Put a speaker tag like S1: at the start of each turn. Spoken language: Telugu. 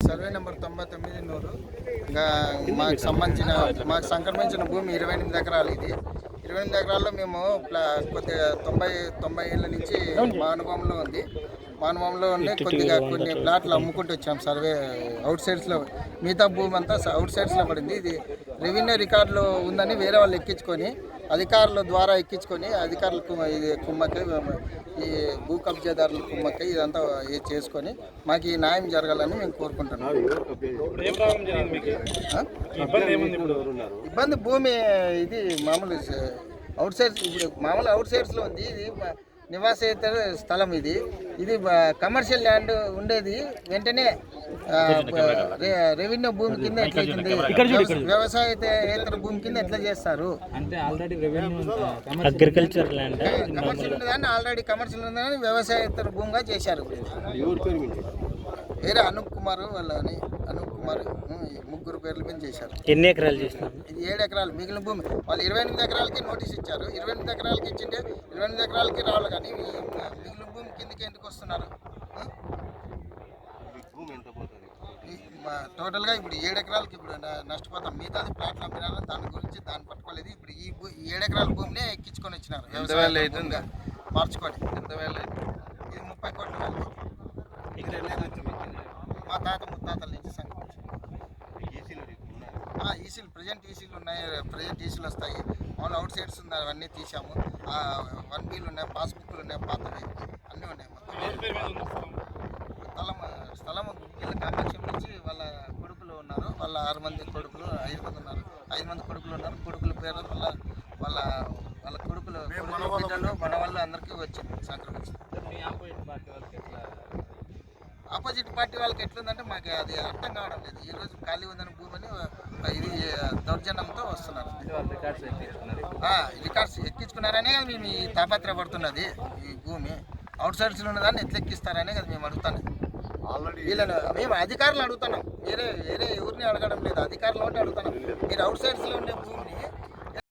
S1: సర్వే నెంబర్ 99 నూరు. ఇంకా మాకు సంక్రమించిన భూమి 28 ఎకరాలు. ఇది 28 ఎకరాల్లో మేము కొద్దిగా 90 ఏళ్ళ నుంచి మా అనుభవంలో ఉంది. కొద్దిగా కొన్ని ప్లాట్లు అమ్ముకుంటూ వచ్చాం. సర్వే అవుట్ సైడ్స్లో, మిగతా భూమి అంతా అవుట్ సైడ్స్లో పడింది. ఇది రెవెన్యూ రికార్డులో ఉందని వేరే వాళ్ళు ఎక్కించుకొని, అధికారుల ద్వారా ఎక్కించుకొని, అధికారులకు ఇది కుమ్మకి, ఈ భూ కబ్జాదారుల కుమ్మకి ఇదంతా చేసుకొని మాకు ఈ న్యాయం జరగాలని మేము కోరుకుంటున్నాం. ఇబ్బంది భూమి ఇది మామూలు అవుట్ సైడ్స్, ఇప్పుడు మామూలు అవుట్ సైడ్స్లో ఉంది. ఇది నివాసేతర స్థలం. ఇది కమర్షియల్ ల్యాండ్ ఉండేది. వెంటనే రెవెన్యూ భూమి కింద ఎట్లా అవుతుంది, వ్యవసాయేతర భూమి కింద ఎట్లా చేస్తారు?
S2: అగ్రికల్చర్ ల్యాండ్
S1: కమర్షియల్ ఉన్నదాన్ని ఆల్రెడీ కమర్షియల్ ఉన్నదాన్ని వ్యవసాయేతర భూమిగా చేశారు. వేరే అనూప్ కుమార్ వాళ్ళని, అనూప్ కుమార్ ముగ్గురు పేర్ల మీద చేశారు.
S2: ఎన్ని ఎకరాలు చేసినారు?
S1: ఇది 7 ఎకరాలు. మిగిలిన భూమి వాళ్ళు 28 ఎకరాలకి నోటీస్ ఇచ్చారు. 28 ఎకరాలకి ఇచ్చింటే 28 ఎకరాలకి రావాలి, కానీ మిగిలిన భూమి కిందకి ఎందుకు వస్తున్నారు? టోటల్గా ఇప్పుడు 7 ఎకరాలకి ఇప్పుడు నష్టపోతాం. మిగతాది ప్లాట్లు అమ్మినారు, దాని గురించి దాన్ని పట్టుకోలేదు. ఇప్పుడు ఈ 7 ఎకరాల భూమినే ఎక్కించుకొని వచ్చినారు వ్యవసాయంగా మార్చుకొని. ఎంత వేల? ఇది 30 కోట్ల వేలు. మా తాత ముత్తాతల నుంచి సంగతి. ఈసీలు ప్రజెంట్ ఈసీలు ఉన్నాయి. ప్రజెంట్ ఈసీలు వస్తాయి. మామూలు అవుట్ సైడ్స్ ఉన్నాయి, అవన్నీ తీసాము. 1Bలు ఉన్నాయి, పాస్బుక్లు ఉన్నాయి, పాతవి అన్నీ ఉన్నాయి. స్థలం వీళ్ళ కామాక్షం నుంచి వాళ్ళ కొడుకులు ఉన్నారు. వాళ్ళ 6 మంది కొడుకులు, 5 మంది ఉన్నారు. 5 మంది కొడుకులు ఉన్నారు. కొడుకుల పేరు వాళ్ళ కొడుకులు బిడ్డలు మన వాళ్ళు అందరికీ వచ్చింది సంక్రమించింది. ఆపోజిట్ పార్టీ వాళ్ళకి ఎట్లుందంటే మాకు అది అర్థం కావడం లేదు. ఈరోజు ఖాళీ ఉందని భూమిని ఇది దౌర్జన్యంతో వస్తున్నారు. రికార్డ్స్ ఎక్కించుకున్నారనే కదా మేము ఈ తాపత్రయపడుతున్నది. ఈ భూమి అవుట్ సైడ్స్లో ఉన్నదాన్ని ఎట్లా ఎక్కిస్తారనే కదా మేము అడుగుతాను. వీళ్ళని మేము అధికారులు అడుగుతున్నాం, వేరే ఎవరిని అడగడం లేదు. అధికారులు ఉంటే అడుగుతున్నాం. మీరు అవుట్ సైడ్స్లో ఉండే భూమిని